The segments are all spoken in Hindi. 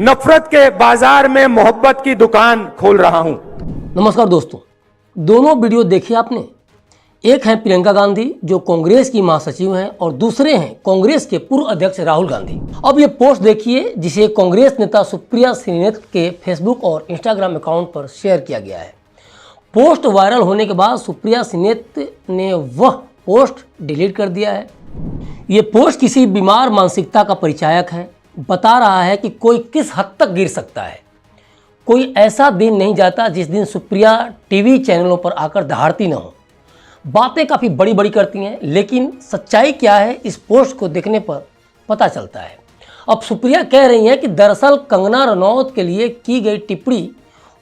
नफरत के बाजार में मोहब्बत की दुकान खोल रहा हूं। नमस्कार दोस्तों, दोनों वीडियो देखिए आपने। एक है प्रियंका गांधी जो कांग्रेस की महासचिव हैं और दूसरे हैं कांग्रेस के पूर्व अध्यक्ष राहुल गांधी। अब ये पोस्ट देखिए जिसे कांग्रेस नेता सुप्रिया श्रीनेत के फेसबुक और इंस्टाग्राम अकाउंट पर शेयर किया गया है। पोस्ट वायरल होने के बाद सुप्रिया श्रीनेत ने वह पोस्ट डिलीट कर दिया है। ये पोस्ट किसी बीमार मानसिकता का परिचायक है। बता रहा है कि कोई किस हद तक गिर सकता है। कोई ऐसा दिन नहीं जाता जिस दिन सुप्रिया टीवी चैनलों पर आकर दहाड़ती न हो। बातें काफ़ी बड़ी बड़ी करती हैं, लेकिन सच्चाई क्या है इस पोस्ट को देखने पर पता चलता है। अब सुप्रिया कह रही हैं कि दरअसल कंगना रनौत के लिए की गई टिप्पणी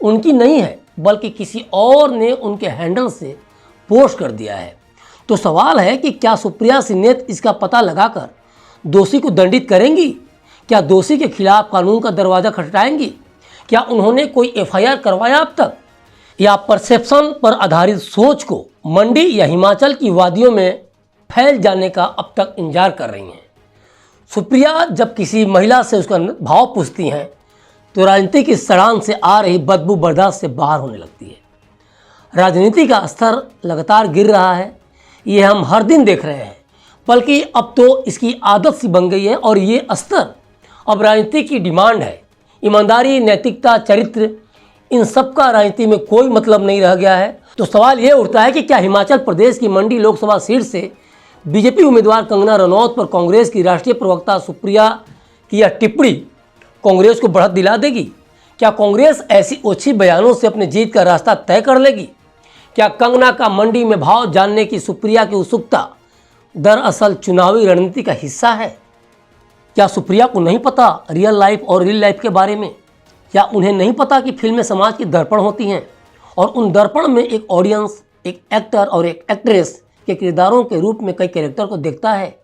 उनकी नहीं है, बल्कि किसी और ने उनके हैंडल से पोस्ट कर दिया है। तो सवाल है कि क्या सुप्रिया श्रीनेत इसका पता लगाकर दोषी को दंडित करेंगी? क्या दोषी के खिलाफ कानून का दरवाज़ा खटखटाएंगी? क्या उन्होंने कोई एफआईआर करवाया अब तक? या परसेप्शन पर आधारित सोच को मंडी या हिमाचल की वादियों में फैल जाने का अब तक इंतजार कर रही हैं? सुप्रिया जब किसी महिला से उसका भाव पूछती हैं तो राजनीति की सड़ान से आ रही बदबू बर्दाश्त से बाहर होने लगती है। राजनीति का स्तर लगातार गिर रहा है, ये हम हर दिन देख रहे हैं, बल्कि अब तो इसकी आदत सी बन गई है और ये स्तर अब राजनीति की डिमांड है। ईमानदारी, नैतिकता, चरित्र, इन सब का राजनीति में कोई मतलब नहीं रह गया है। तो सवाल ये उठता है कि क्या हिमाचल प्रदेश की मंडी लोकसभा सीट से बीजेपी उम्मीदवार कंगना रनौत पर कांग्रेस की राष्ट्रीय प्रवक्ता सुप्रिया की यह टिप्पणी कांग्रेस को बढ़त दिला देगी? क्या कांग्रेस ऐसी ओछी बयानों से अपनी जीत का रास्ता तय कर लेगी? क्या कंगना का मंडी में भाव जानने की सुप्रिया की उत्सुकता दरअसल चुनावी रणनीति का हिस्सा है? क्या सुप्रिया को नहीं पता रियल लाइफ और रियल लाइफ के बारे में? या उन्हें नहीं पता कि फिल्में समाज की दर्पण होती हैं और उन दर्पण में एक ऑडियंस, एक एक्टर और एक एक्ट्रेस के किरदारों के रूप में कई कैरेक्टर को देखता है,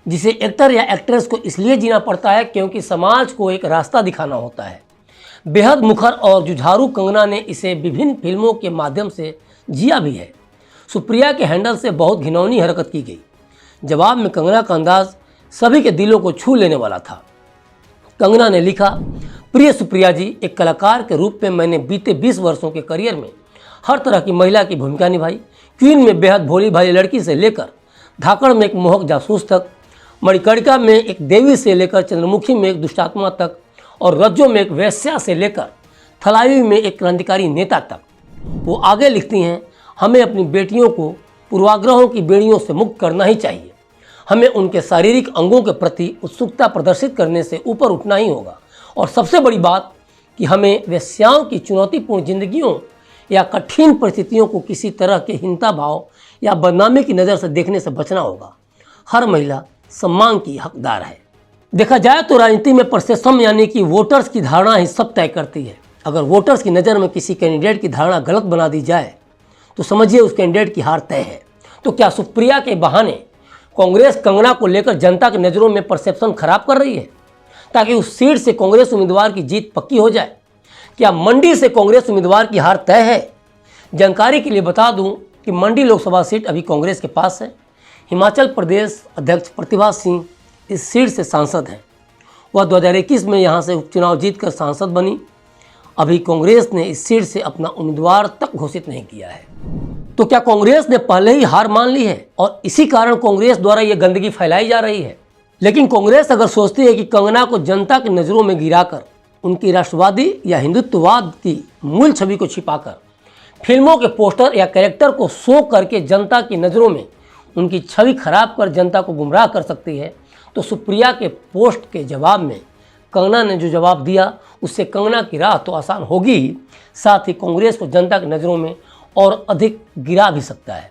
जिसे एक्टर या एक्ट्रेस को इसलिए जीना पड़ता है क्योंकि समाज को एक रास्ता दिखाना होता है। बेहद मुखर और जुझारू कंगना ने इसे विभिन्न फिल्मों के माध्यम से जिया भी है। सुप्रिया के हैंडल से बहुत घिनौनी हरकत की गई। जवाब में कंगना का अंदाज सभी के दिलों को छू लेने वाला था। कंगना ने लिखा, प्रिय सुप्रिया जी, एक कलाकार के रूप में मैंने बीते 20 वर्षों के करियर में हर तरह की महिला की भूमिका निभाई। क्वीन में बेहद भोली भाली लड़की से लेकर धाकड़ में एक मोहक जासूस तक, मणिकर्णिका में एक देवी से लेकर चंद्रमुखी में एक दुष्टात्मा तक, और रज्जो में एक वैश्या से लेकर थलावी में एक क्रांतिकारी नेता तक। वो आगे लिखती हैं, हमें अपनी बेटियों को पूर्वाग्रहों की बेड़ियों से मुक्त करना ही चाहिए। हमें उनके शारीरिक अंगों के प्रति उत्सुकता प्रदर्शित करने से ऊपर उठना ही होगा। और सबसे बड़ी बात कि हमें वेश्याओं की चुनौतीपूर्ण जिंदगियों या कठिन परिस्थितियों को किसी तरह के हीनता भाव या बदनामी की नज़र से देखने से बचना होगा। हर महिला सम्मान की हकदार है। देखा जाए तो राजनीति में परसेप्शन यानी कि वोटर्स की धारणा ही सब तय करती है। अगर वोटर्स की नज़र में किसी कैंडिडेट की धारणा गलत बना दी जाए तो समझिए उस कैंडिडेट की हार तय है। तो क्या सुप्रिया के बहाने कांग्रेस कंगना को लेकर जनता की नज़रों में परसेप्शन खराब कर रही है ताकि उस सीट से कांग्रेस उम्मीदवार की जीत पक्की हो जाए? क्या मंडी से कांग्रेस उम्मीदवार की हार तय है? जानकारी के लिए बता दूं कि मंडी लोकसभा सीट अभी कांग्रेस के पास है। हिमाचल प्रदेश अध्यक्ष प्रतिभा सिंह इस सीट से सांसद हैं। वह 2021 में यहां से उपचुनाव जीतकर सांसद बनी। अभी कांग्रेस ने इस सीट से अपना उम्मीदवार तक घोषित नहीं किया है। तो क्या कांग्रेस ने पहले ही हार मान ली है और इसी कारण कांग्रेस द्वारा यह गंदगी फैलाई जा रही है? लेकिन कांग्रेस अगर सोचती है कि कंगना को जनता की नज़रों में गिराकर उनकी राष्ट्रवादी या हिंदुत्ववाद की मूल छवि को छिपाकर फिल्मों के पोस्टर या कैरेक्टर को शो करके जनता की नज़रों में उनकी छवि खराब कर जनता को गुमराह कर सकती है, तो सुप्रिया के पोस्ट के जवाब में कंगना ने जो जवाब दिया उससे कंगना की राह तो आसान होगी ही, साथ ही कांग्रेस को जनता की नज़रों में और अधिक गिरा भी सकता है।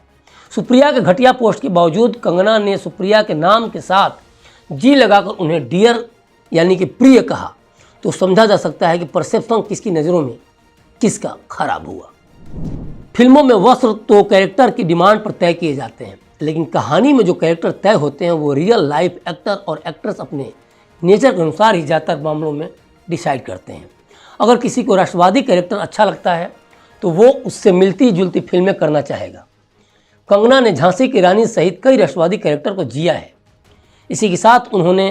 सुप्रिया के घटिया पोस्ट के बावजूद कंगना ने सुप्रिया के नाम के साथ जी लगाकर उन्हें डियर यानी कि प्रिय कहा, तो समझा जा सकता है कि परसेप्शन किसकी नज़रों में किसका खराब हुआ। फिल्मों में वस्त्र तो कैरेक्टर की डिमांड पर तय किए जाते हैं, लेकिन कहानी में जो कैरेक्टर तय होते हैं वो रियल लाइफ एक्टर और एक्ट्रेस अपने नेचर के अनुसार ही ज़्यादातर मामलों में डिसाइड करते हैं। अगर किसी को राष्ट्रवादी कैरेक्टर अच्छा लगता है तो वो उससे मिलती जुलती फिल्में करना चाहेगा। कंगना ने झांसी की रानी सहित कई राष्ट्रवादी कैरेक्टर को जिया है। इसी के साथ उन्होंने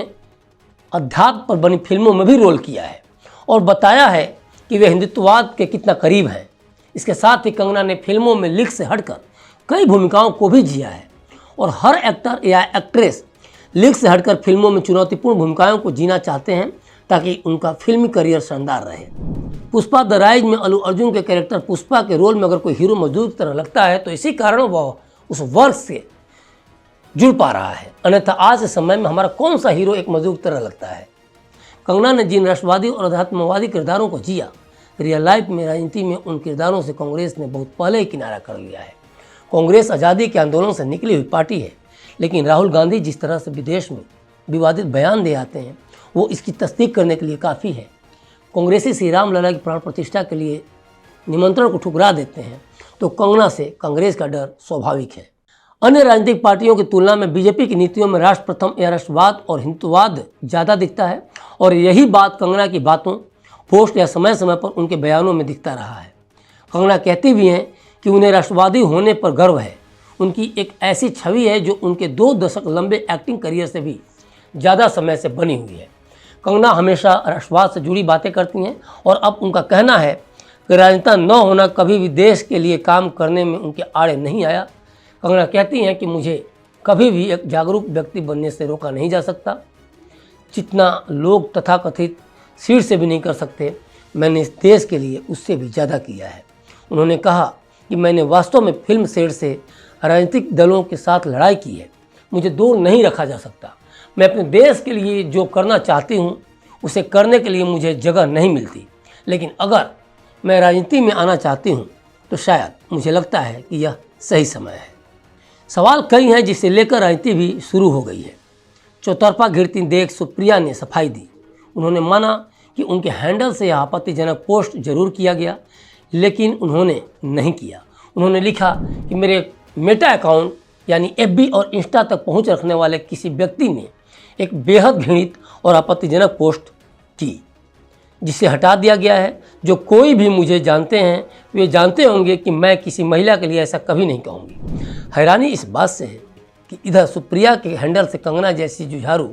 अध्यात्म पर बनी फिल्मों में भी रोल किया है। और बताया है कि वे हिंदुत्ववाद के कितना करीब हैं। इसके साथ ही कंगना ने फिल्मों में लिख से हटकर कई भूमिकाओं को भी जिया है और हर एक्टर या एक्ट्रेस लिख से हटकर फिल्मों में चुनौतीपूर्ण भूमिकाओं को जीना चाहते हैं ताकि उनका फिल्मी करियर शानदार रहे। पुष्पा द राइज में अल्लू अर्जुन के कैरेक्टर पुष्पा के रोल में अगर कोई हीरो मजदूर की तरह लगता है तो इसी कारण वह उस वर्ग से जुड़ पा रहा है, अन्यथा आज के समय में हमारा कौन सा हीरो एक मजदूर की तरह लगता है। कंगना ने जिन राष्ट्रवादी और अध्यात्मवादी किरदारों को जिया, रियल लाइफ में राजनीति में उन किरदारों से कांग्रेस ने बहुत पहले ही किनारा कर लिया है। कांग्रेस आज़ादी के आंदोलन से निकली हुई पार्टी है, लेकिन राहुल गांधी जिस तरह से विदेश में विवादित बयान दे आते हैं वो इसकी तस्दीक करने के लिए काफ़ी है। कांग्रेसी श्री राम लला की प्राण प्रतिष्ठा के लिए निमंत्रण को ठुकरा देते हैं तो कंगना से कांग्रेस का डर स्वाभाविक है। अन्य राजनीतिक पार्टियों की तुलना में बीजेपी की नीतियों में राष्ट्र प्रथम या राष्ट्रवाद और हिंदुत्ववाद ज़्यादा दिखता है और यही बात कंगना की बातों, पोस्ट या समय समय पर उनके बयानों में दिखता रहा है। कंगना कहती भी हैं कि उन्हें राष्ट्रवादी होने पर गर्व है। उनकी एक ऐसी छवि है जो उनके 2 दशक लंबे एक्टिंग करियर से भी ज़्यादा समय से बनी हुई है। कंगना हमेशा राष्ट्रवाद से जुड़ी बातें करती हैं और अब उनका कहना है कि राजनेता न होना कभी भी देश के लिए काम करने में उनके आड़े नहीं आया। कंगना कहती हैं कि मुझे कभी भी एक जागरूक व्यक्ति बनने से रोका नहीं जा सकता। जितना लोग तथाकथित सीट से भी नहीं कर सकते, मैंने इस देश के लिए उससे भी ज़्यादा किया है। उन्होंने कहा कि मैंने वास्तव में फिल्म सेट से राजनीतिक दलों के साथ लड़ाई की है। मुझे दूर नहीं रखा जा सकता। मैं अपने देश के लिए जो करना चाहती हूँ उसे करने के लिए मुझे जगह नहीं मिलती, लेकिन अगर मैं राजनीति में आना चाहती हूँ तो शायद मुझे लगता है कि यह सही समय है। सवाल कई हैं जिसे लेकर राजनीति भी शुरू हो गई है। चौतरफा घिरती देख सुप्रिया ने सफाई दी। उन्होंने माना कि उनके हैंडल से यह आपत्तिजनक पोस्ट जरूर किया गया, लेकिन उन्होंने नहीं किया। उन्होंने लिखा कि मेरे मेटा अकाउंट यानी एफबी और इंस्टा तक पहुंच रखने वाले किसी व्यक्ति ने एक बेहद घृणित और आपत्तिजनक पोस्ट की, जिसे हटा दिया गया है। जो कोई भी मुझे जानते हैं वे जानते होंगे कि मैं किसी महिला के लिए ऐसा कभी नहीं कहूँगी। हैरानी इस बात से है कि इधर सुप्रिया के हैंडल से कंगना जैसी जुझारू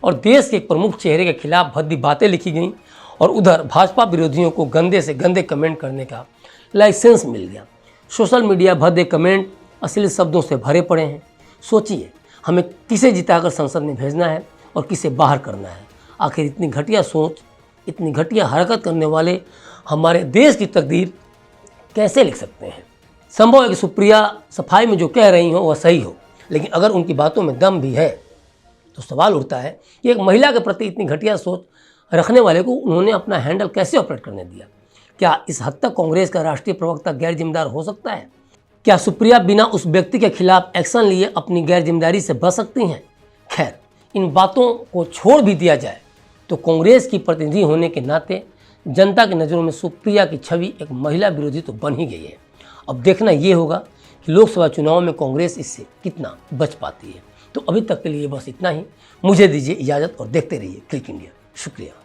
और देश के एक प्रमुख चेहरे के खिलाफ भद्दी बातें लिखी गईं और उधर भाजपा विरोधियों को गंदे से गंदे कमेंट करने का लाइसेंस मिल गया। सोशल मीडिया भद्दे कमेंट अश्लील शब्दों से भरे पड़े हैं। सोचिए, हमें किसे जिताकर संसद में भेजना है और किसे बाहर करना है। आखिर इतनी घटिया सोच, इतनी घटिया हरकत करने वाले हमारे देश की तकदीर कैसे लिख सकते हैं। संभव है कि सुप्रिया सफाई में जो कह रही हो वह सही हो, लेकिन अगर उनकी बातों में दम भी है तो सवाल उठता है कि एक महिला के प्रति इतनी घटिया सोच रखने वाले को उन्होंने अपना हैंडल कैसे ऑपरेट करने दिया। क्या इस हद तक कांग्रेस का राष्ट्रीय प्रवक्ता गैर जिम्मेदार हो सकता है? क्या सुप्रिया बिना उस व्यक्ति के खिलाफ एक्शन लिए अपनी गैर जिम्मेदारी से बच सकती हैं? खैर, इन बातों को छोड़ भी दिया जाए तो कांग्रेस की प्रतिनिधि होने के नाते जनता की नज़रों में सुप्रिया की छवि एक महिला विरोधी तो बन ही गई है। अब देखना ये होगा कि लोकसभा चुनाव में कांग्रेस इससे कितना बच पाती है। तो अभी तक के लिए बस इतना ही। मुझे दीजिए इजाज़त और देखते रहिए क्लिक इंडिया। शुक्रिया।